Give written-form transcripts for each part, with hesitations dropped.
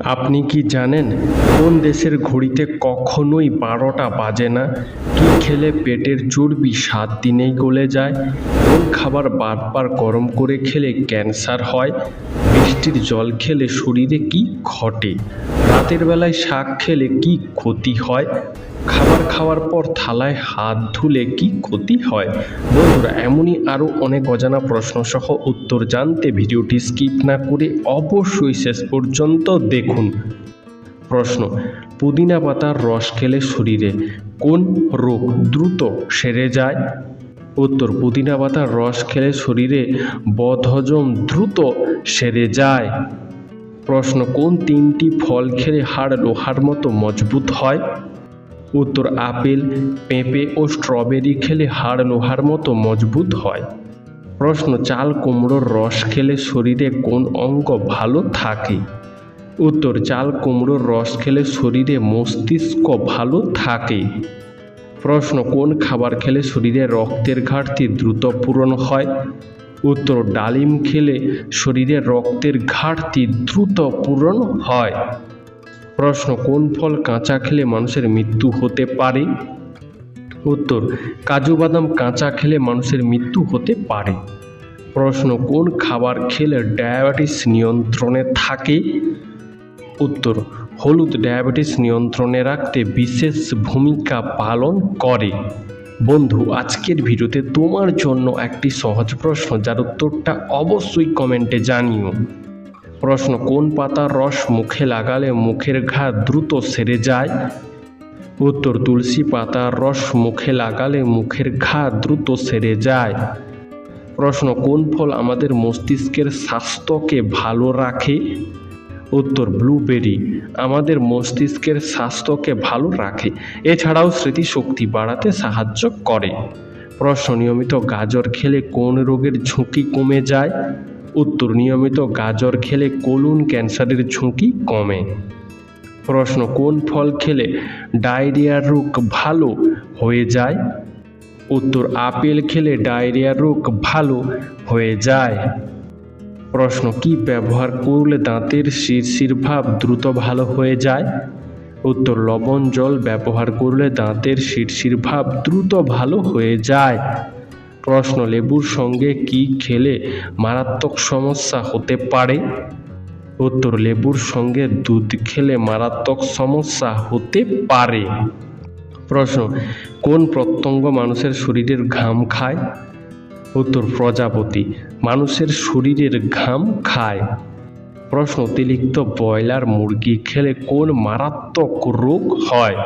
আপনি কি জানেন কোন দেশের ঘড়িতে কখনোই 12টা বাজে না? কি খেলে পেটের চর্বি 7 দিনেই গলে যায়? কোন খাবার বারবার গরম করে খেলে ক্যান্সার হয়? বৃষ্টির জল খেলে শরীরে কি ঘটে? রাতের বেলায় শাক খেলে কি ক্ষতি হয়? খাবার খাওয়ার পর থালায় হাত ধুলে কি ক্ষতি হয়? বন্ধুরা, এমনই আরও অনেক অজানা প্রশ্নসহ উত্তর জানতে ভিডিওটি স্কিপ না করে অবশ্যই শেষ পর্যন্ত দেখুন। প্রশ্ন: পুদিনা পাতার রস খেলে শরীরে কোন রোগ দ্রুত সেরে যায়? উত্তর: পুদিনা পাতার রস খেলে শরীরে বদহজম দ্রুত সেরে যায়। প্রশ্ন: কোন 3টি ফল খেলে হাড় লোহার মতো মজবুত হয়? উত্তর: আপেল, পেঁপে ও স্ট্রবেরি খেলে হাড় লোহার মতো মজবুত হয়। প্রশ্ন: চাল কুমড়োর রস খেলে শরীরে কোন অঙ্গ ভালো থাকে? উত্তর: চাল কুমড়োর রস খেলে শরীরে মস্তিষ্ক ভালো থাকে। প্রশ্ন: কোন খাবার খেলে শরীরে রক্তের ঘাটতি দ্রুত পূরণ হয়? উত্তর: ডালিম খেলে শরীরে রক্তের ঘাটতি দ্রুত পূরণ হয়। প্রশ্ন: কোন ফল কাঁচা খেলে মানুষের মৃত্যু হতে পারে? উত্তর: কাজু বাদাম কাঁচা খেলে মানুষের মৃত্যু হতে পারে। প্রশ্ন: কোন খাবার খেলে ডায়াবেটিস নিয়ন্ত্রণে থাকে? উত্তর: হলুদ ডায়াবেটিস নিয়ন্ত্রণে রাখতে বিশেষ ভূমিকা পালন করে। বন্ধু, আজকের ভিডিওতে তোমার জন্য একটি সহজ প্রশ্ন, যার উত্তরটা অবশ্যই কমেন্টে জানিও। প্রশ্ন: কোন পাতার রস মুখে লাগালে মুখের ঘা দ্রুত সেরে যায়? উত্তর: তুলসী পাতার রস মুখে লাগালে মুখের ঘা দ্রুত সেরে যায়। প্রশ্ন: কোন ফল আমাদের মস্তিষ্কের স্বাস্থ্যকে ভালো রাখে? উত্তর: ব্লুবেরি আমাদের মস্তিষ্কের স্বাস্থ্যকে ভালো রাখে। এছাড়াও স্মৃতিশক্তি বাড়াতে সাহায্য করে। প্রশ্ন: নিয়মিত গাজর খেলে কোন রোগের ঝুঁকি কমে যায়? উত্তর: নিয়মিত গাজর খেলে কোলন ক্যান্সারের ঝুঁকি কমে। প্রশ্ন: কোন ফল খেলে ডায়রিয়ার রোগ ভালো হয়ে যায়? উত্তর: আপেল খেলে ডায়রিয়ার রোগ ভালো হয়ে যায়। প্রশ্ন: কি ব্যবহার করলে দাঁতের শিরশির ভাব দ্রুত ভালো হয়ে যায়? উত্তর: লবণ জল ব্যবহার করলে দাঁতের শিরশির ভাব দ্রুত ভালো হয়ে যায়। প্রশ্ন: লেবুর সঙ্গে কি খেলে মারাত্মক সমস্যা হতে পারে? উত্তর: লেবুর সঙ্গে দুধ খেলে মারাত্মক সমস্যা হতে পারে। প্রশ্ন: কোন পতঙ্গ মানুষের শরীরের ঘাম খায়? উত্তর: প্রজাপতি মানুষের শরীরের ঘাম খায়। প্রশ্ন: অতিরিক্ত ব্রয়লার মুরগি খেলে কোন মারাত্মক রোগ হয়?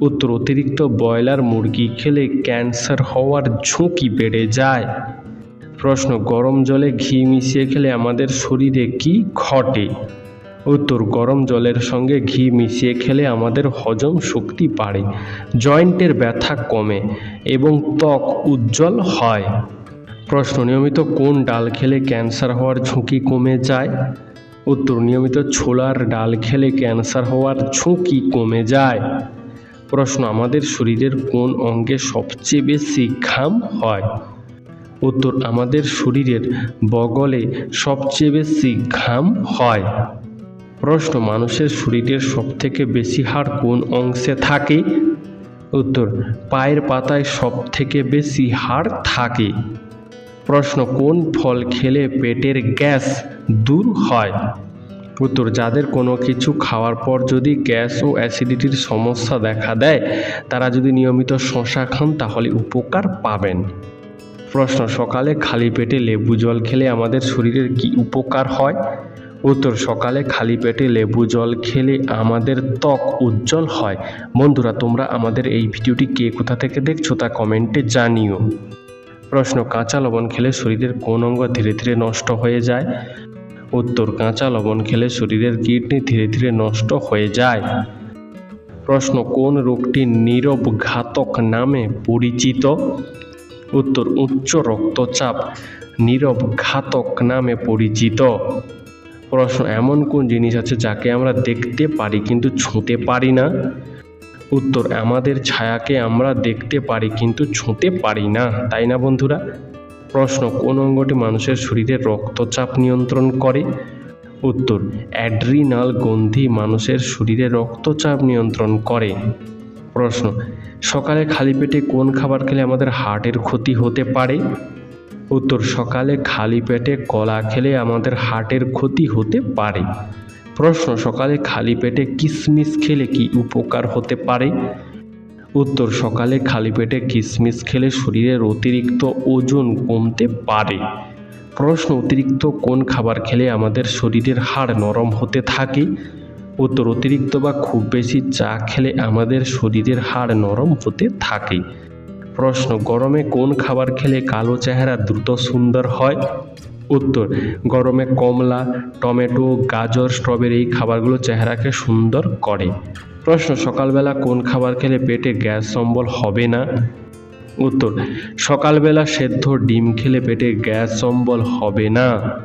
উত্তর: অতিরিক্ত ব্রয়লার মুরগি খেলে ক্যান্সার হওয়ার ঝুঁকি বেড়ে যায়। প্রশ্ন: গরম জলে ঘি মিশিয়ে খেলে আমাদের শরীরে কি ঘটে? উত্তর: গরম জলের সঙ্গে ঘি মিশিয়ে খেলে আমাদের হজম শক্তি বাড়ে, জয়েন্টের ব্যথা কমে এবং ত্বক উজ্জ্বল হয়। প্রশ্ন: নিয়মিত কোন ডাল খেলে ক্যান্সার হওয়ার ঝুঁকি কমে যায়? উত্তর: নিয়মিত ছোলার ডাল খেলে ক্যান্সার হওয়ার ঝুঁকি কমে যায়। প্রশ্ন: আমাদের শরীরের কোন অঙ্গে সবচেয়ে বেশি ঘাম হয়? উত্তর: আমাদের শরীরের বগলে সবচেয়ে বেশি ঘাম হয়। প্রশ্ন: মানুষের শরীরের সবথেকে বেশি হাড় কোন অংশে থাকে? উত্তর: পায়ের পাতায় সবথেকে বেশি হাড় থাকে। প্রশ্ন: কোন ফল খেলে পেটের গ্যাস দূর হয়? উত্তর: যাদের কোনো কিছু খাওয়ার পর যদি গ্যাস ও অ্যাসিডিটির সমস্যা দেখা দেয়, তারা যদি নিয়মিত শসা খান তাহলে উপকার পাবেন। প্রশ্ন: সকালে খালি পেটে লেবু জল খেলে আমাদের শরীরের কি উপকার হয়? উত্তর: সকালে খালি পেটে লেবু জল খেলে আমাদের ত্বক উজ্জ্বল হয়। বন্ধুরা, তোমরা আমাদের এই ভিডিওটি কে কোথা থেকে দেখছো তা কমেন্টে জানিও। প্রশ্ন: কাঁচা লবণ খেলে শরীরের কোন অঙ্গ ধীরে ধীরে নষ্ট হয়ে যায়? উত্তর: কাঁচা লবণ খেলে শরীরের কিডনি ধীরে ধীরে নষ্ট হয়ে যায়। প্রশ্ন: কোন রোগটি নীরব ঘাতক নামে পরিচিত? উত্তর: উচ্চ রক্তচাপ নীরব ঘাতক নামে পরিচিত। প্রশ্ন: এমন কোন জিনিস আছে যাকে আমরা দেখতে পারি কিন্তু ছুঁতে পারি না? উত্তর: আমাদের ছায়াকে আমরা দেখতে পারি কিন্তু ছুঁতে পারি না, তাই না বন্ধুরা? প্রশ্ন: কোন অঙ্গটি মানুষের শরীরে রক্তচাপ নিয়ন্ত্রণ করে? উত্তর, অ্যাড্রিনাল গ্রন্থি মানুষের শরীরে রক্তচাপ নিয়ন্ত্রণ করে। প্রশ্ন, সকালে খালি পেটে কোন খাবার খেলে আমাদের হার্টের ক্ষতি হতে পারে? উত্তর, সকালে খালি পেটে কলা খেলে আমাদের হার্টের ক্ষতি হতে পারে। প্রশ্ন, সকালে খালি পেটে কিশমিশ খেলে কি উপকার হতে পারে? উত্তর, সকালে খালি পেটে কিশমিশ খেলে শরীরের অতিরিক্ত ওজন কমতে পারে। প্রশ্ন, অতিরিক্ত কোন খাবার খেলে আমাদের শরীরের হাড় নরম হতে থাকে? উত্তর, অতিরিক্ত বা খুব বেশি চা খেলে আমাদের শরীরের হাড় নরম হতে থাকে। প্রশ্ন, গরমে কোন খাবার খেলে কালো চেহারা দ্রুত সুন্দর হয়? উত্তর, গরমে কমলা, টমেটো, গাজর, স্ট্রবেরি এই খাবারগুলো চেহারাকে সুন্দর করে। প্রশ্ন, সকালবেলা কোন খাবার খেলে পেটে গ্যাস অম্বল হবে না? উত্তর, সকালবেলা সেদ্ধ ডিম খেলে পেটে গ্যাস অম্বল হবে না।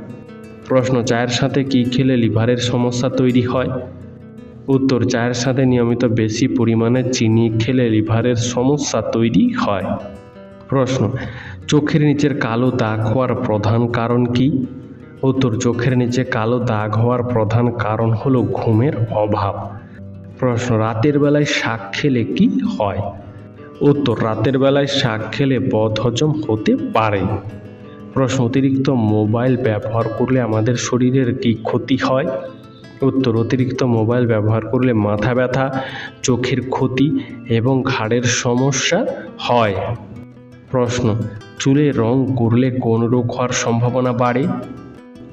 প্রশ্ন, চায়ের সাথে কি খেলে লিভারের সমস্যা তৈরি হয়? উত্তর, চায়ের সাথে নিয়মিত বেশি পরিমাণে চিনি খেলে লিভারের সমস্যা তৈরি হয়। প্রশ্ন, চোখের নিচের কালো দাগ হওয়ার প্রধান কারণ কি? উত্তর, চোখের নিচে কালো দাগ হওয়ার প্রধান কারণ হলো ঘুমের অভাব। প্রশ্ন, রাতের বেলায় শাক খেলে কি হয়? উত্তর, রাতের বেলায় শাক খেলে বদহজম হতে পারে। প্রশ্ন, অতিরিক্ত মোবাইল ব্যবহার করলে আমাদের শরীরের কি ক্ষতি হয়? উত্তর, অতিরিক্ত মোবাইল ব্যবহার করলে মাথা ব্যথা, চোখের ক্ষতি এবং ঘাড়ের সমস্যা হয়। প্রশ্ন, চুলে রং করলে কোন রোগ হওয়ার সম্ভাবনা বাড়ে?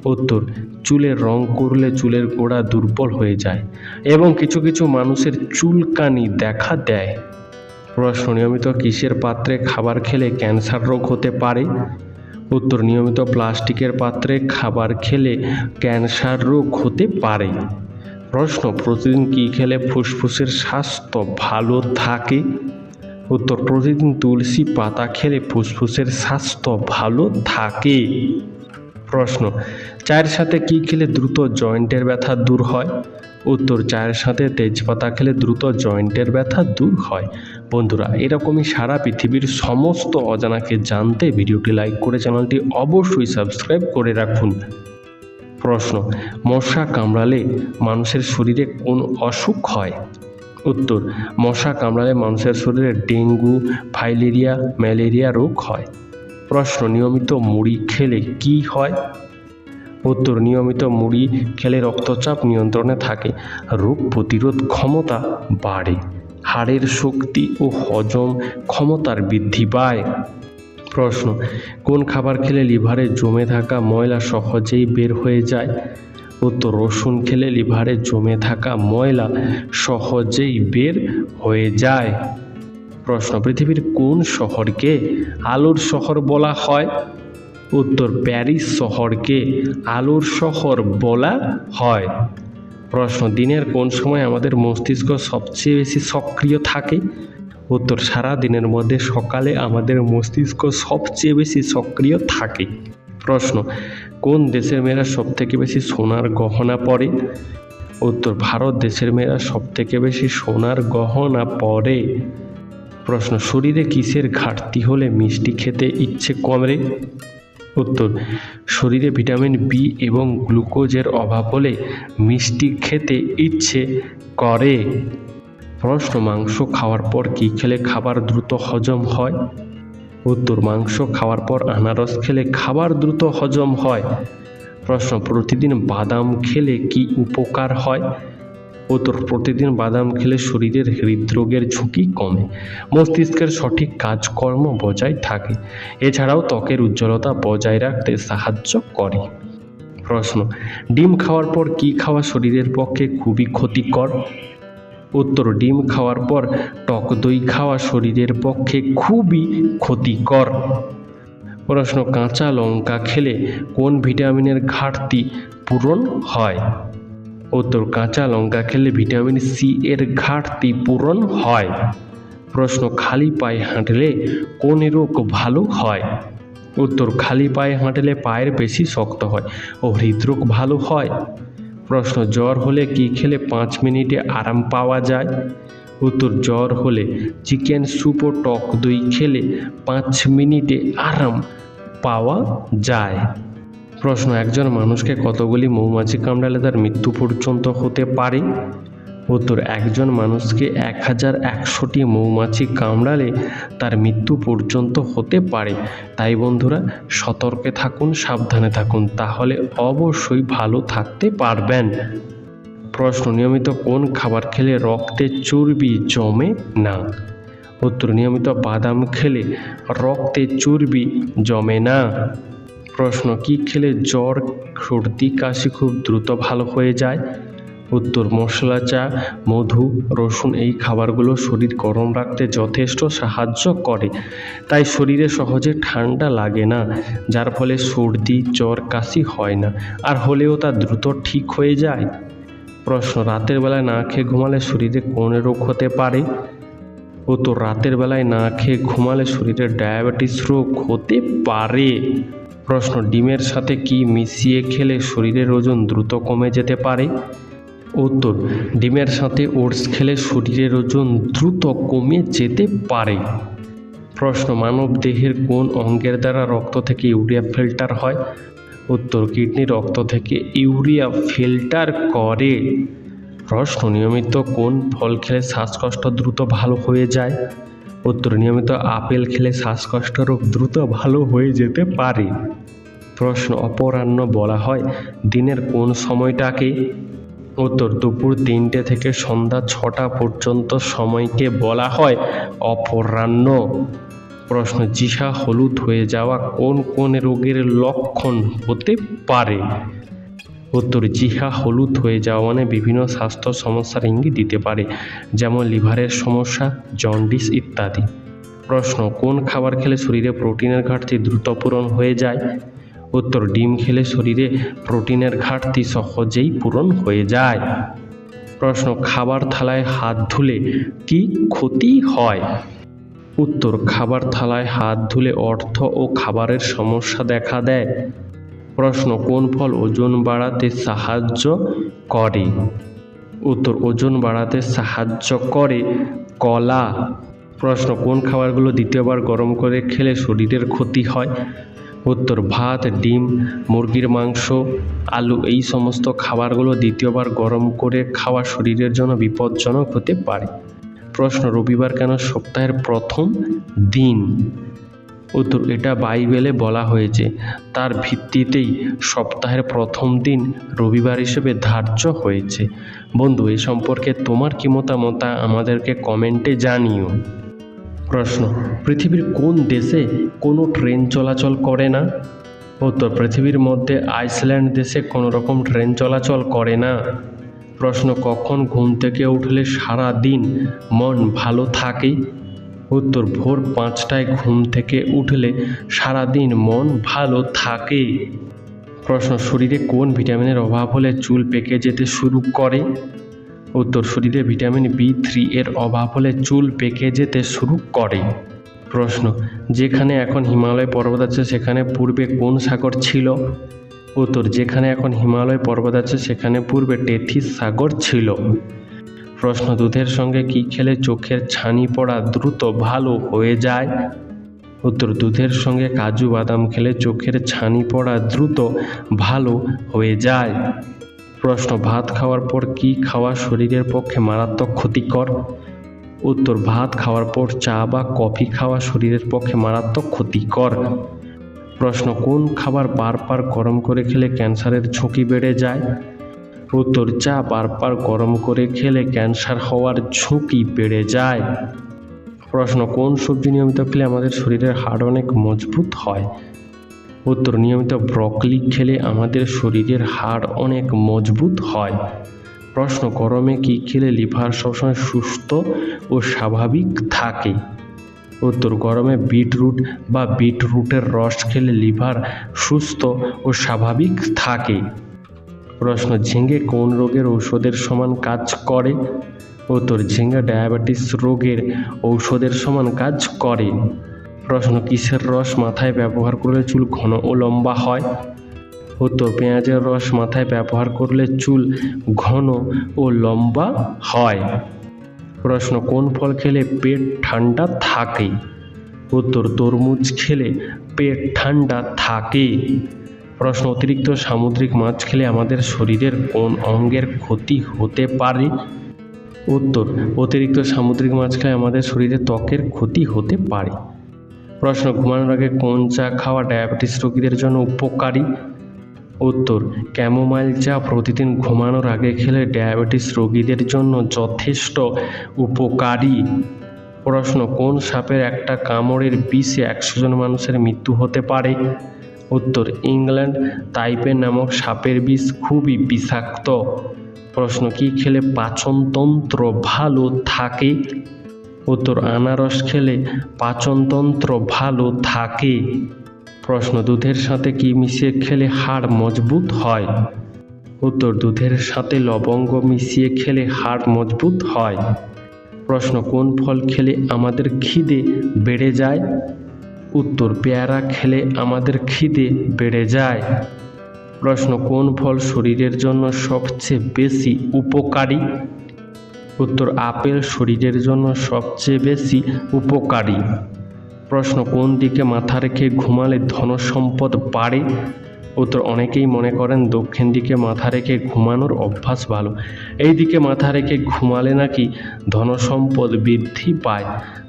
উত্তর, চুলের রং করলে চুলের গোড়া দুর্বল হয়ে যায় এবং কিছু কিছু মানুষের চুলকানি দেখা দেয়। প্রশ্ন, নিয়মিত কিসের পাত্রে খাবার খেলে ক্যান্সার রোগ হতে পারে? উত্তর, নিয়মিত প্লাস্টিকের পাত্রে খাবার খেলে ক্যান্সার রোগ হতে পারে। প্রশ্ন, প্রতিদিন কি খেলে ফুসফুসের স্বাস্থ্য ভালো থাকে? উত্তর, প্রতিদিন তুলসী পাতা খেলে ফুসফুসের স্বাস্থ্য ভালো থাকে। প্রশ্ন, চায়ের সাথে কি খেলে দ্রুত জয়েন্টের ব্যথা দূর হয়? উত্তর, চায়ের সাথে তেজপাতা খেলে দ্রুত জয়েন্টের ব্যথা দূর হয়। বন্ধুরা, এরকমই সারা পৃথিবীর সমস্ত অজানাকে জানতে ভিডিওটি লাইক করে চ্যানেলটি অবশ্যই সাবস্ক্রাইব করে রাখুন। প্রশ্ন, মশা কামড়ালে মানুষের শরীরে কোন অসুখ হয়? উত্তর, মশা কামড়ালে মানুষের শরীরে ডেঙ্গু, ফাইলেরিয়া, ম্যালেরিয়া রোগ হয়। প্রশ্ন, নিয়মিত মুড়ি খেলে কি হয়? উত্তর, নিয়মিত মুড়ি খেলে রক্তচাপ নিয়ন্ত্রণে থাকে, রোগ প্রতিরোধ ক্ষমতা বাড়ে, হাড়ের শক্তি ও হজম ক্ষমতার বৃদ্ধি পায়। প্রশ্ন, কোন খাবার খেলে লিভারে জমে থাকা ময়লা সহজেই বের হয়ে যায়? উত্তর, রসুন খেলে লিভারে জমে থাকা ময়লা সহজেই বের হয়ে যায়। প্রশ্ন, পৃথিবীর কোন শহরকে আলোর শহর বলা হয়? উত্তর, প্যারিস শহরকে আলোর শহর বলা হয়। প্রশ্ন, দিনের কোন সময় আমাদের মস্তিষ্ক সবচেয়ে বেশি সক্রিয় থাকে? উত্তর, সারা দিনের মধ্যে সকালে আমাদের মস্তিষ্ক সবচেয়ে বেশি সক্রিয় থাকে। প্রশ্ন, কোন দেশের মেয়েরা সবথেকে বেশি সোনার গহনা পরে? উত্তর, ভারত দেশের মেয়েরা সবথেকে বেশি সোনার গহনা পরে। প্রশ্ন, শরীরে কিসের ঘাটতি হলে মিষ্টি খেতে ইচ্ছে করে? উত্তর, শরীরে ভিটামিন বি এবং গ্লুকোজের অভাব হলে মিষ্টি খেতে ইচ্ছে করে। প্রশ্ন, মাংস খাওয়ার পর কি খেলে খাবার দ্রুত হজম হয়? উত্তর, মাংস খাওয়ার পর আনারস খেলে খাবার দ্রুত হজম হয়। প্রশ্ন, প্রতিদিন বাদাম খেলে কি উপকার হয়? উত্তর, প্রতিদিন বাদাম খেলে শরীরের হৃদরোগের ঝুঁকি কমে, মস্তিষ্কের সঠিক কাজকর্ম বজায় থাকে, এছাড়াও ত্বকের উজ্জ্বলতা বজায় রাখতে সাহায্য করে। প্রশ্ন, ডিম খাওয়ার পর কি খাওয়া শরীরের পক্ষে খুবই ক্ষতিকর? উত্তর, ডিম খাওয়ার পর টক দই খাওয়া শরীরের পক্ষে খুবই ক্ষতিকর। প্রশ্ন, কাঁচা লঙ্কা খেলে কোন ভিটামিনের ঘাটতি পূরণ হয়? উত্তর, কাঁচা লঙ্কা খেলে ভিটামিন সি এর ঘাটতি পূরণ হয়। প্রশ্ন, খালি পায়ে হাঁটলে কোন রোগ ভালো হয়? উত্তর, খালি পায়ে হাঁটলে পায়ের পেশি শক্ত হয় ও হৃদরোগ ভালো হয়। প্রশ্ন, জ্বর হলে কি খেলে 5 মিনিটে আরাম পাওয়া যায়? উত্তর, জ্বর হলে চিকেন স্যুপ ও টক দই খেলে 5 মিনিটে আরাম পাওয়া যায়। প্রশ্ন, একজন মানুষকে কতগুলি মৌমাছি কামড়ালে তার মৃত্যু পর্যন্ত হতে পারে? উত্তর, একজন মানুষকে 1100টি মৌমাছি কামড়ালে তার মৃত্যু পর্যন্ত হতে পারে। তাই বন্ধুরা, সতর্কে থাকুন, সাবধানে থাকুন, তাহলে অবশ্যই ভালো থাকতে পারবেন। প্রশ্ন, নিয়মিত কোন খাবার খেলে রক্তে চর্বি জমে না? উত্তর, নিয়মিত বাদাম খেলে রক্তে চর্বি জমে না। প্রশ্ন, কি খেলে জ্বর, সর্দি, কাশি খুব দ্রুত ভালো হয়ে যায়? উত্তর, মশলা চা, মধু, রসুন এই খাবারগুলো শরীর গরম রাখতে যথেষ্ট সাহায্য করে, তাই শরীরে সহজে ঠান্ডা লাগে না, যার ফলে সর্দি, জ্বর, কাশি হয় না, আর হলেও তা দ্রুত ঠিক হয়ে যায়। প্রশ্ন, রাতের বেলায় না খেয়ে ঘুমালে শরীরে কোন রোগ হতে পারে? উত্তর, রাতের বেলায় না খেয়ে ঘুমালে শরীরে ডায়াবেটিস রোগ হতে পারে। প্রশ্ন, ডিমের সাথে কি মিশিয়ে খেলে শরীরের ওজন দ্রুত কমে যেতে পারে? উত্তর, ডিমের সাথে ওটস খেলে শরীরের ওজন দ্রুত কমে যেতে পারে। প্রশ্ন, মানব দেহের কোন অঙ্গের দ্বারা রক্ত থেকে ইউরিয়া ফিল্টার হয়? উত্তর, কিডনি রক্ত থেকে ইউরিয়া ফিল্টার করে। প্রশ্ন, নিয়মিত কোন ফল খেলে শ্বাসকষ্ট দ্রুত ভালো হয়ে যায়? উত্তর, নিয়মিত আপেল খেলে শ্বাসকষ্ট রোগ দ্রুত ভালো হয়ে যেতে পারে। প্রশ্ন, অপরাহ্ন বলা হয় দিনের কোন সময়টাকে? উত্তর, দুপুর 3টে থেকে সন্ধ্যা 6টা পর্যন্ত সময়কে বলা হয় অপরাহ্ন। প্রশ্ন, জিহ্বা হলুদ হয়ে যাওয়া কোন কোন রোগের লক্ষণ হতে পারে? উত্তর, জিহ্বা হলুদ হয়ে যাওয়া মানে বিভিন্ন স্বাস্থ্য সমস্যার ইঙ্গিত দিতে পারে, যেমন লিভারের সমস্যা, জন্ডিস ইত্যাদি। প্রশ্ন, কোন খাবার খেলে শরীরে প্রোটিনের ঘাটতি দ্রুত পূরণ হয়ে যায়? উত্তর, ডিম খেলে শরীরে প্রোটিনের ঘাটতি সহজেই পূরণ হয়ে যায়। প্রশ্ন, খাবার থালায় হাত ধুলে কি ক্ষতি হয়? উত্তর, খাবার থালায় হাত ধুলে অর্থ ও খাবারের সমস্যা দেখা দেয়। প্রশ্ন, কোন ফল ওজন বাড়াতে সাহায্য করে? উত্তর, ওজন বাড়াতে সাহায্য করে কলা। প্রশ্ন, কোন খাবারগুলো দ্বিতীয়বার গরম করে খেলে শরীরের ক্ষতি হয়? উত্তর, ভাত, ডিম, মুরগির মাংস, আলু এই সমস্ত খাবারগুলো দ্বিতীয়বার গরম করে খাওয়া শরীরের জন্য বিপজ্জনক হতে পারে। প্রশ্ন, রবিবার কেন সপ্তাহের প্রথম দিন? উত্তর, এটা বাইবেলে বলা হয়েছে, তার ভিত্তিতেই সপ্তাহের প্রথম দিন রবিবার হিসেবে ধার্য হয়েছে। বন্ধু, এই সম্পর্কে তোমার কি মতামত আমাদেরকে কমেন্টে জানিও। প্রশ্ন, পৃথিবীর কোন দেশে কোনো ট্রেন চলাচল করে না? উত্তর, পৃথিবীর মধ্যে আইসল্যান্ড দেশে কোনো রকম ট্রেন চলাচল করে না। প্রশ্ন, কখন ঘুম থেকে উঠলে সারা দিন মন ভালো থাকে? উত্তর, ভোর 5টায় ঘুম থেকে উঠলে সারাদিন মন ভালো থাকে। প্রশ্ন, শরীরে কোন ভিটামিনের অভাব হলে চুল পেকে যেতে শুরু করে? উত্তর, শরীরে ভিটামিন B3 এর অভাব হলে চুল পেকে যেতে শুরু করে। প্রশ্ন, যেখানে এখন হিমালয় পর্বত আছে সেখানে পূর্বে কোন সাগর ছিল? উত্তর, যেখানে এখন হিমালয় পর্বত আছে সেখানে পূর্বে টেথিস সাগর ছিল। প্রশ্ন, দুধের সঙ্গে কি খেলে চোখের ছানি পড়া দ্রুত ভালো হয়ে যায়? উত্তর, দুধের সঙ্গে কাজু বাদাম খেলে চোখের ছানি পড়া দ্রুত ভালো হয়ে যায়। প্রশ্ন, ভাত খাওয়ার পর কি খাওয়া শরীরের পক্ষে মারাত্মক ক্ষতিকর? উত্তর, ভাত খাওয়ার পর চা বা কফি খাওয়া শরীরের পক্ষে মারাত্মক ক্ষতিকর। প্রশ্ন, কোন খাবার বারবার গরম করে খেলে ক্যান্সারের ঝুঁকি বেড়ে যায়? উত্তর, চা বারবার গরম করে খেলে ক্যান্সার হওয়ার ঝুঁকি বেড়ে যায়। প্রশ্ন, কোন সবজি নিয়মিত খেলে আমাদের শরীরের হাড় অনেক মজবুত হয়? উত্তর, নিয়মিত ব্রকলি খেলে আমাদের শরীরের হাড় অনেক মজবুত হয়। প্রশ্ন, গরমে কি খেলে লিভার সবসময় সুস্থ ও স্বাভাবিক থাকে? উত্তর, গরমে বিটরুট বা বিটরুটের রস খেলে লিভার সুস্থ ও স্বাভাবিক থাকে। প্রশ্ন, ঝিঙে কোন রোগের ঔষধের সমান কাজ করে? উত্তর, ঝিঙে ডায়াবেটিস রোগের ঔষধের সমান কাজ করে। প্রশ্ন, কিসের রস মাথায় ব্যবহার করলে চুল ঘন ও লম্বা হয়? উত্তর, পেঁয়াজের রস মাথায় ব্যবহার করলে চুল ঘন ও লম্বা হয়। প্রশ্ন, কোন ফল খেলে পেট ঠান্ডা থাকে? উত্তর, তরমুজ খেলে পেট ঠান্ডা থাকে। প্রশ্ন, অতিরিক্ত সামুদ্রিক মাছ খেলে আমাদের শরীরের কোন অঙ্গের ক্ষতি হতে পারে? উত্তর, অতিরিক্ত সামুদ্রিক মাছ খেলে আমাদের শরীরে ত্বকের ক্ষতি হতে পারে। প্রশ্ন, ঘুমানোর আগে কোন চা খাওয়া ডায়াবেটিস রোগীদের জন্য উপকারী? উত্তর, ক্যামোমাইল চা প্রতিদিন ঘুমানোর আগে খেলে ডায়াবেটিস রোগীদের জন্য যথেষ্ট উপকারী। প্রশ্ন, কোন সাপের একটা কামড়ের বিষে 100 জন মানুষের মৃত্যু হতে পারে? উত্তর, ইংল্যান্ড তাইপে নামক সাপের বিষ খুবই বিষাক্ত। প্রশ্ন, কি খেলে পাচনতন্ত্র ভালো থাকে? উত্তর, আনারস খেলে পাচনতন্ত্র ভালো থাকে। প্রশ্ন, দুধের সাথে কি মিশিয়ে খেলে হাড় মজবুত হয়? উত্তর, দুধের সাথে লবঙ্গ মিশিয়ে খেলে হাড় মজবুত হয়। প্রশ্ন, কোন ফল খেলে আমাদের খিদে বেড়ে যায়? উত্তর, পেয়ারা খেলে আমাদের খিদে বেড়ে যায়। প্রশ্ন, কোন ফল শরীরের জন্য সবচেয়ে বেশি উপকারী? উত্তর, আপেল শরীরের জন্য সবচেয়ে বেশি উপকারী। প্রশ্ন, কোন দিকে মাথা রেখে ঘুমালে ধনসম্পদ বাড়ে? উত্তর, অনেকেই মনে করেন দক্ষিণ দিকে মাথা রেখে ঘুমানোর অভ্যাস ভালো। এই দিকে মাথা রেখে ঘুমালে নাকি ধনসম্পদ বৃদ্ধি পায়।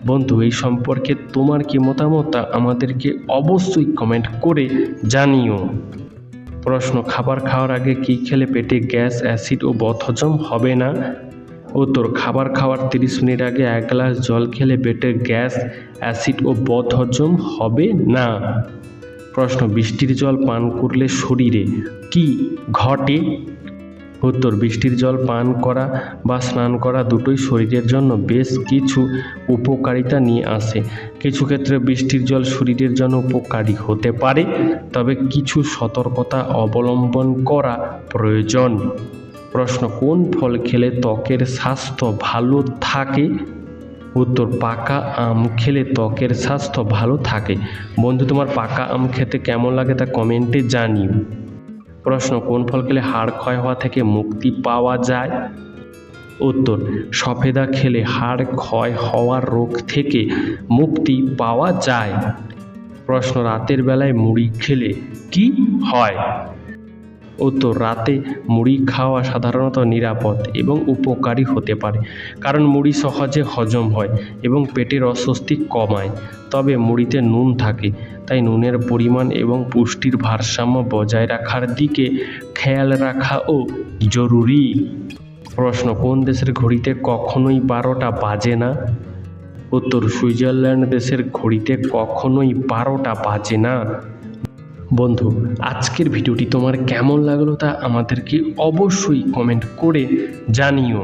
বন্ধু, এই সম্পর্কে তোমার কি মতামত তা আমাদেরকে অবশ্যই কমেন্ট করে জানিও। প্রশ্ন, খাবার খাওয়ার আগে কি খেলে পেটে গ্যাস, অ্যাসিড ও বদহজম হবে না? উত্তর, খাবার খাওয়ার 30 মিনিট আগে 1 গ্লাস জল খেলে পেটে গ্যাস, অ্যাসিড ও বদহজম হবে না। প্রশ্ন, বৃষ্টির জল পান করলে শরীরে কি ঘটে? উত্তর, বৃষ্টির জল পান করা বা স্নান করা দুটোই শরীরের জন্য বেশ কিছু উপকারিতা নিয়ে আসে। কিছু ক্ষেত্রে বৃষ্টির জল শরীরের জন্য উপকারী হতে পারে, তবে কিছু সতর্কতা অবলম্বন করা প্রয়োজন। প্রশ্ন, কোন ফল খেলে ত্বকের স্বাস্থ্য ভালো থাকে? উত্তর, পাকা আম খেলে ত্বকের স্বাস্থ্য ভালো থাকে। বন্ধু, তোমার পাকা আম খেতে কেমন লাগে তা কমেন্টে জানিও। প্রশ্ন, কোন ফল খেলে হাড় ক্ষয় হওয়া থেকে মুক্তি পাওয়া যায়? উত্তর, সফেদা খেলে হাড় ক্ষয় হওয়ার রোগ থেকে মুক্তি পাওয়া যায়। প্রশ্ন, রাতের বেলায় মুড়ি খেলে কি হয়? উত্তর, রাতে মুড়ি খাওয়া সাধারণত নিরাপদ এবং উপকারী হতে পারে, কারণ মুড়ি সহজে হজম হয় এবং পেটের অস্বস্তি কমায়। তবে মুড়িতে নুন থাকে, তাই নুনের পরিমাণ এবং পুষ্টির ভারসাম্য বজায় রাখার দিকে খেয়াল রাখাও জরুরি। প্রশ্ন, কোন দেশের ঘড়িতে কখনোই 12টা বাজে না? উত্তর, সুইজারল্যান্ড দেশের ঘড়িতে কখনোই 12টা বাজে না। বন্ধু, আজকের ভিডিওটি তোমার কেমন লাগলো তা আমাদেরকে অবশ্যই কমেন্ট করে জানিও।